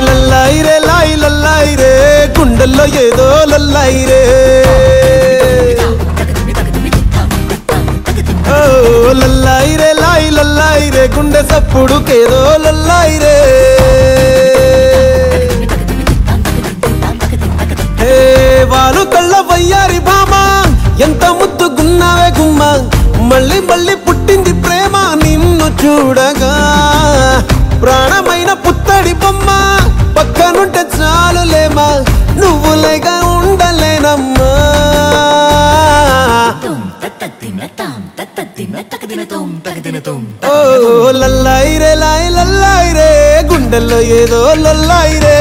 లల్లాయి రే లాయి లల్లాయి రే గుండెల్లో ఏదో లల్లాయి రే లల్లాయి రే లాయి లల్లాయి రే గుండె సప్పుడుకేదో లల్లాయి రే వారు కళ్ళ వయ్యారి భామ ఎంత ముద్దుగున్నావే గుమ్మ మళ్ళీ మళ్ళీ పుట్టింది ప్రేమ నిన్ను చూడగా ప్రాణమైన పుత్తడి బొమ్మ పక్కనుంటే చాలులేమా నువ్వు లేక ఉండలేనమ్మా ఓ లల్లాయి రే లాయి లల్లాయి రే గుండెల్లో ఏదో లల్లాయి రే